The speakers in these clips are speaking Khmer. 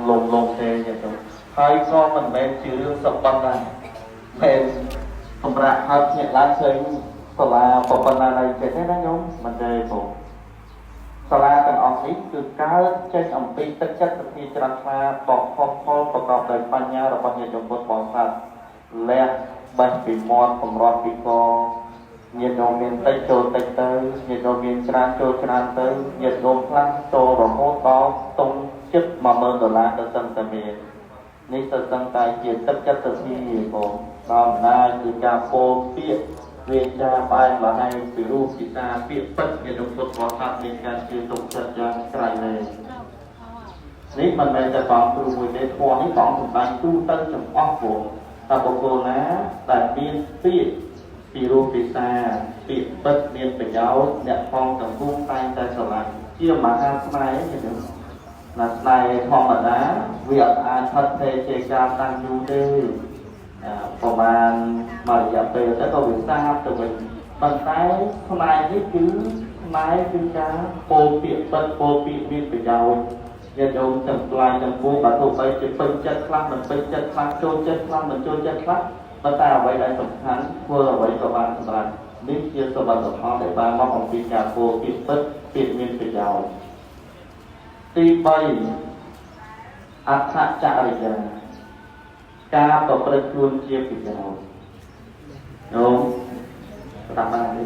lồng thế vậy thôi hai con mình bên chữ sập băng này bên không ra hai nhận lá chơi là một phần này cái thế đó nhung mình đây cũng Sala ទាំងអស់នេះគឺកើតចេញអំពីទឹកចិត្តសទ្ធាច្រាខ្លាបកខុសខលប្រកបដោយបញ្ញារបស់ញាតិពុទ្ធបរិស័ទលះបេះពីមាត់បំរត់ពីកញាតិញោមមានតិចចូលតិចទៅញាតិញោមមានច្រើនចូលច្រើនទៅញាតិញោមខ្លះចូលរហូតដល់ទុំជិត$10000ទៅសិនតែមាននេះទៅសឹងតែជាទឹកចិត្តសទ្ធាបងដល់អំណាចគឺការពោលពាក្យវាចាបែបមកឲ្យពីរូបពីតាពាក្យពិតញាតិពុទ្ធបរិស័ទមានការជឿទុកចិត្តយ៉ាងក្រៃលែងនេះមិនមែនតែបងគ្រូមួយទេធម៌នេះបងសម្ដែងទូទៅចំអស់បងតែបុគ្គលណាដែលមានពាក្យពីរូបពីតាពាក្យពិតមានប្រយោជន៍អ្នកផងទាំងពួងតែងតែស្រឡាញ់ជាមហាស្នេហ៍ណាស្នេហ៍ធម្មតាវាអត់អាចផិតភេជាការតាំងយូរទេប្រហែលមួយរយៈពេលទៅក៏វាសាបទៅវិញប៉ុន្តែផ្នែកនេះគឺផ្នែកគឺការពោលពាក្យពិតពោលពាក្យមានប្រយោជន៍ញាតិញោមទាំងផ្លាយទាំងពួងបើទោះបីជាពេញចិត្តខ្លះមិនពេញចិត្តខ្លះចូលចិត្តខ្លះមិនចូលចិត្តខ្លះប៉ុន្តែអ្វីដែលសំខាន់ធ្វើអ្វីក៏បានសម្រាប់នេះជាសវត្ថផលដែលបានមកអំពីការពោលពាក្យពិតពាក្យមានប្រយោជន៍ទី3អត្ថចរិយាការប្រព្រឹត្តខ្លួនជាប្រយោជន៍អូតាមបានទេ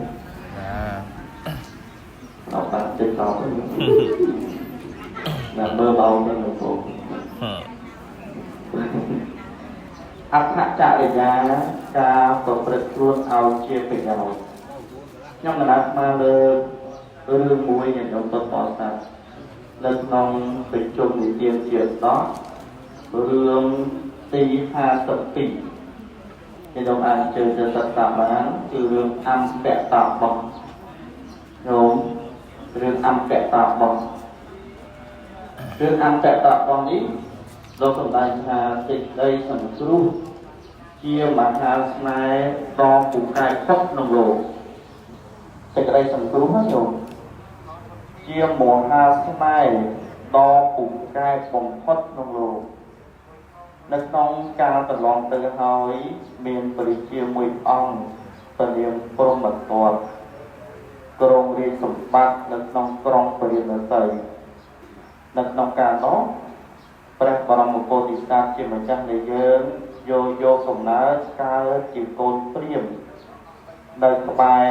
អត់បានទេតោះណាមើលបោទៅលោកគ្រូអត្ថចរិយាការប្រព្រឹត្តខ្លួនឲ្យជាប្រយោជន៍ខ្ញុំកណាត់មកលើរឿងមួយញាតិញោមពុទ្ធបរិស័ទនៅក្នុងប្រជុំនិទានជាដោះរឿងទី52ខ្ញុំ អានជើងទៅសិក្សាបានគឺរឿងអម្ពតបោះខ្ញុំរឿងអម្ពតបោះរឿងអម្ពតបោះនេះលោកសម្ដែងថាសេចក្តីសង្គ្រោះជាមហាស្នេហ៍ដ៏ពូកែផុតក្នុងលោកសេចក្តីសង្គ្រោះណាញោមជាមហាស្នេហ៍ដ៏ពូកែបំផុតក្នុងលោកនៅក្នុងការកន្លងទៅហើយមានព្រះជាមួយអង្គព្រះនាមព្រហ្មទត្តក្រុងរាជសម្បត្តិនៅក្នុងក្រុងព្រះនសីនៅក្នុងការនោះព្រះបរមពុទ្ធិសត្វជាម្ចាស់នៃយើងយកកំណើតកើតជាកូនព្រាហ្មណ៍នៅក្បែរ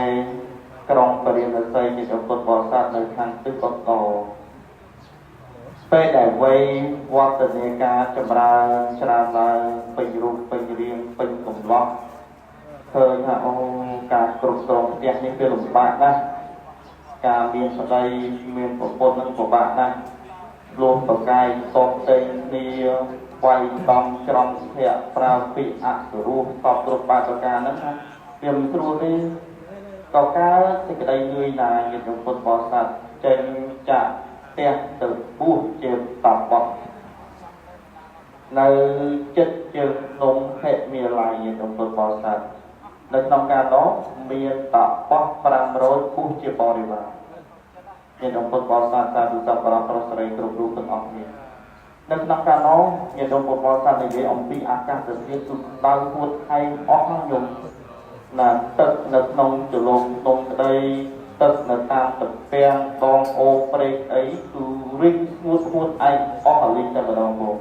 ក្រុងព្រះនសីជាពុទ្ធបរិស័ទនៅខាងទិសបន្តពេលដែលវ័យវឌ្ឍនាការចម្រើនច្រើនឡើងពេញរូបពេញរាងពេញកំឡោះឃើញថាអូការគ្រប់គ្រងផ្ទះនេះវាលំបាកណាស់ការមានប្តីមានប្រពន្ធនឹងពិបាកណាស់លោះប្រកាយតបផ្សេងគ្នាវាយដំច្រំភៈប្រើពាក្យអសុរោះតបគ្រប់បាតុការហ្នឹងណាវាមិនស្រួលទេក៏កើតសេចក្តីនឿយណាយញាតិពុទ្ធបរិស័ទចេញចាក់ផ្ទះទៅពោះជាតបោះនៅចិត្តជើងនំភេទមាលាយញាតិពុទ្ធបរិស័ទនៅក្នុងការនោះមានតបោះ500ពោះជាបរិវារញាតិពុទ្ធបរិស័ទសាធុសពរប្រុសស្រីគ្រប់រូបទាំងអស់គ្នានៅក្នុងការនោះញាតិពុទ្ធបរិស័ទនិយាយអំពីអាកាសធាតុគឺដៅហួតថៃអស់ខ្ញុំណាទឹកនៅក្នុងជលងនំក្តីទឹកនៅតាមទឹកពាំងដងអូព្រែកអីគឺរីកស្ងួតឯងអស់អលិចតែម្ដងមក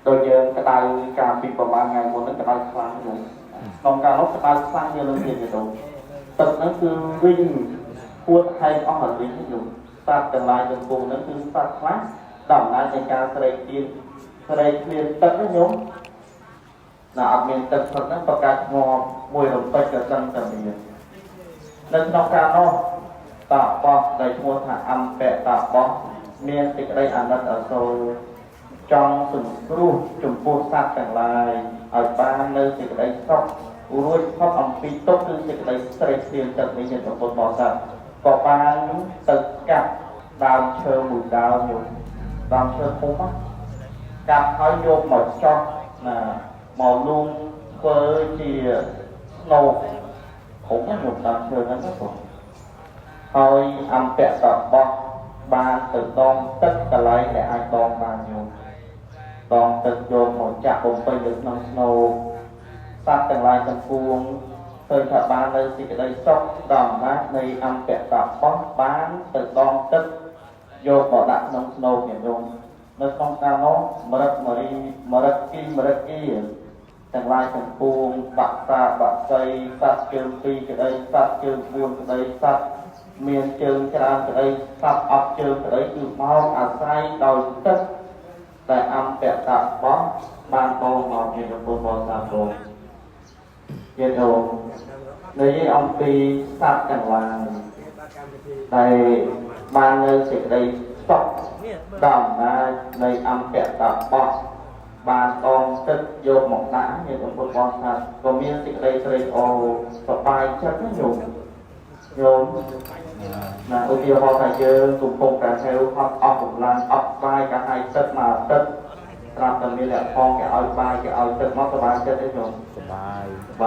ដោយយើងក្តៅការពីប្រហែលថ្ងៃមុនហ្នឹងក្តៅខ្លាំងហ្នឹងក្នុងការនោះក្តៅខ្លាំងជាងនឹងទៀតទៅទឹកហ្នឹងគឺរីងហួតឯងអស់អលិចហ្នឹងសត្វទាំងឡាយទាំងពួងហ្នឹងគឺសត្វខ្លះដំណើរនៃការស្រែកទៀតស្រែកគ្មានទឹកណាញោមណាអត់មានទឹកទឹកហ្នឹងប្រកាសងាប់មួយរំពេចក៏សឹងតែមាននៅក្នុងការនោះតបោះដែលឈ្មោះថាអម្ពតបោះមានសេចក្តីអាណិតអាសូរចង់សង្គ្រោះចំពោះសត្វទាំងឡាយឲ្យបាននៅសេចក្តីសុខរួចផុតអំពីទុក្ខគឺសេចក្តីស្រេកស្ទៀងទឹកនេះជាពុទ្ធបរិស័ទក៏បានទៅកាប់ដើមឈើមួយដើមយកដើមឈើធំកាប់ហើយយកមកចោះណាមកលូងធ្វើជាស្នូកผมก็หยุดตามเชิญนั้นก็ผมហើយអម្ពតបោះបានទៅដងទឹកកន្លែងដែលអាចដងបានញោម តងទឹកយកមកចាក់បំពេញនៅក្នុងស្នូលសត្វទាំងឡាយទាំងពួងឃើញថាបាននៅសេចក្តីសុខដល់អំណាចនៃអង្គតបោះបានទៅដងទឹកយកមកដាក់ក្នុងស្នូលញាតិញោមនៅក្នុងកាលនោះមរិតមរីមរិតគីទាំងឡាយទាំងពួងបាក់តាបាក់សីសត្វជើងពីរក្តីសត្វជើង4ក្តីសត្វមានជើងច្រើនក្តីសត្វអត់ជើងក្តីគឺមកអាស្រ័យដោយទឹកតែអង្គតបោះបានបងមកជាពុទ្ធបរិស័ទលោកញាតិញោមនិយាយអំពីសត្វទាំងឡាយដែលបាននៅសេចក្តីសុខដល់អំណាចនៃអង្គតបោះបានតងទឹកយកមកដាក់ញាតិពុទ្ធបរិស័ទក៏មានសេចក្តីត្រេកអរសប្បាយចិត្តណាញោមណាឧទាហរណ៍ថាយើងកំពុងតែហៅហត់អស់កម្លាំងអត់បាយក៏ឲ្យទឹកមកទឹកត្រាប់តែមានលក្ខផងគេឲ្យបាយគេឲ្យទឹកមកសប្បាយចិត្តទេញោមសប្បាយប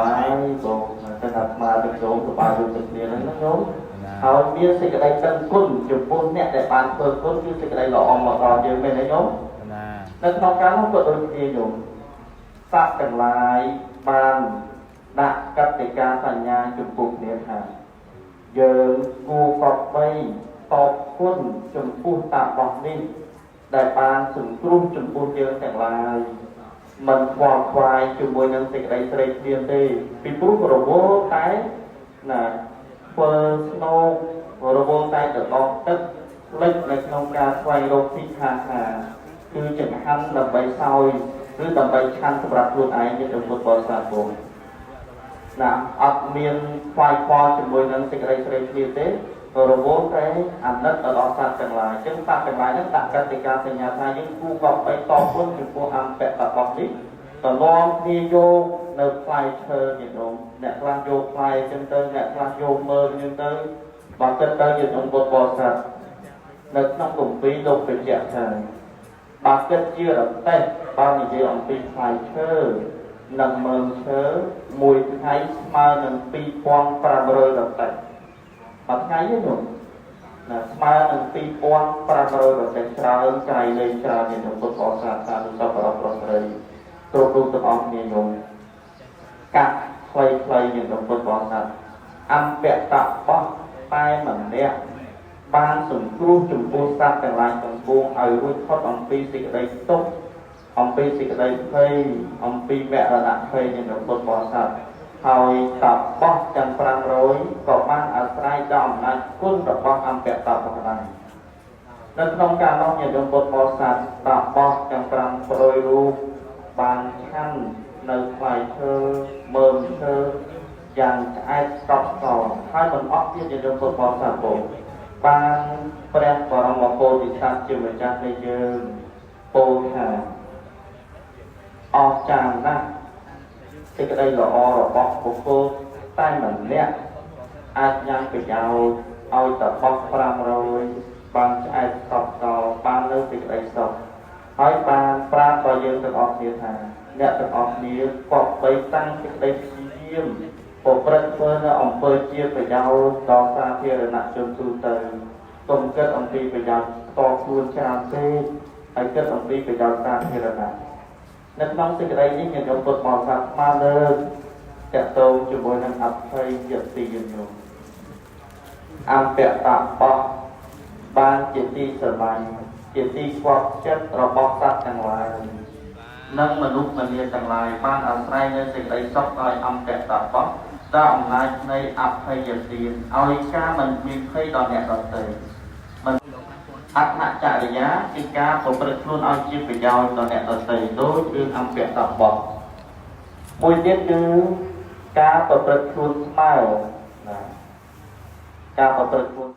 ងតែថាស្មារតីញោមសប្បាយដូចគ្នាហ្នឹងណាញោមហើយមានសេចក្តីដឹងគុណចំពោះអ្នកដែលបានធ្វើគុណគឺសេចក្តីល្អមកដល់យើងមែនទេញោមនៅក្នុងការនោះក៏ដូចគ្នាញោមសត្វទាំងឡាយបានដាក់កតិកាសញ្ញាចំពោះគ្នាថាយើងគួរកប់បីតបគុណចំពោះតាបោះនេះដែលបានសង្គ្រោះចំពោះយើងទាំងឡាយមិនខ្វល់ខ្វាយជាមួយនឹងសេចក្តីស្រេកឃ្លានទេពីព្រោះរវល់តែណាធ្វើស្នូករវល់តែទៅដល់ទឹកលិចនៅក្នុងការស្វែងរកទីខាងគឺចង្ហាន់ដើម្បីសោយឬដើម្បីឆាន់សម្រាប់ខ្លួនឯងជាពុទ្ធបរិស័ទបងណាអត់មានខ្វាយខ្វល់ជាមួយនឹងសេចក្តីស្រេកឃ្លានទេរវល់តែអាណិតទៅដល់សត្វទាំងឡាយចឹងសត្វទាំងឡាយហ្នឹងដាក់កតិកាសញ្ញាថាយើងគួរកប់បីតបគុណចំពោះអង្គតបោះនេះតឡងគ្នាយកនៅផ្លែឈើញាតិញោមអ្នកខ្លះយកផ្លែចឹងទៅអ្នកខ្លះយកមើលចឹងទៅបើគិតទៅញាតិញោមពុទ្ធបរិស័ទនៅក្នុងគម្ពីរលោកបញ្ជាក់ថាបើគិតជារតេះបើនិយាយអំពីផ្លែឈើនិងមើមឈើមួយថ្ងៃស្មើនឹង2500រតេះមួយថ្ងៃទេនោះណាស្មើនឹង2500រតេះច្រើនក្រៃលែងច្រើនញាតិពុទ្ធបរិស័ទសាធុសពរប្រុសស្រីគ្រប់រូបទាំងអស់គ្នាញោមកាត់ខ្លីៗញាតិពុទ្ធបរិស័ទអង្គតបោះតែម្នាក់បានសង្គ្រោះចំពោះសត្វទាំងឡាយទាំងពួងឲ្យរួចផុតអំពីសេចក្តីទុក្ខអំពីសេចក្តីភ័យអំពីមរណភ័យនៃពុទ្ធបរិស័ទហើយតបោះទាំង500ក៏បានអាស្រ័យដល់អំណាចគុណរបស់អង្គតបោះដែរនៅក្នុងការនោះញាតិពុទ្ធបរិស័ទតបោះទាំង500រូបបានឆាន់នៅផ្លែឈើមើមឈើយ៉ាងឆ្អែតស្កប់ស្កល់ហើយមិនអត់ទៀតញាតិពុទ្ធបរិស័ទបងបានព្រះបរមពុទ្ធិសត្វជាម្ចាស់នៃយើងពោលថាអស្ចារ្យណាស់សេចក្តីល្អរបស់បុគ្គលតែម្នាក់អាចញ៉ាំប្រយោជន៍ឲ្យតបោះ500បានឆ្អែតស្កប់ស្កល់បាននៅសេចក្តីសុខហើយបានប្រាប់ដល់យើងទាំងអស់គ្នាថាអ្នកទាំងអស់គ្នាគប្បីតាំងសេចក្តីព្យាយាមប្រព្រឹត្តធ្វើនៅអំពើជាប្រយោជន៍ដល់សាធារណជនទូទៅកុំគិតអំពីប្រយោជន៍ផ្ទាល់ខ្លួនច្រើនទេហើយគិតអំពីប្រយោជន៍សាធារណៈនៅក្នុងសេចក្តីនេះញាតិពុទ្ធបរិស័ទបានលើកតកតងជាមួយនឹងអភ័យយតិយញោមអង្គតបោះបានជាទីស្រឡាញ់ជាទីស្គាល់ចិត្តរបស់សត្វទាំងឡាយនិងមនុស្សម្នាទាំងឡាយបានអាស្រ័យនៅសេចក្តីសុខដោយអង្គតបោះដល់អំណាចនៃអភ័យទានឲ្យការមិនមានភ័យដល់អ្នកដទៃមិនអត្តចរិយាគឺការប្រព្រឹត្តខ្លួនឲ្យជាប្រយោជន៍ដល់អ្នកដទៃដូចរឿងអង្គតបោះមួយទៀតគឺការប្រព្រឹត្តខ្លួនស្មើណាការប្រព្រឹត្តខ្លួន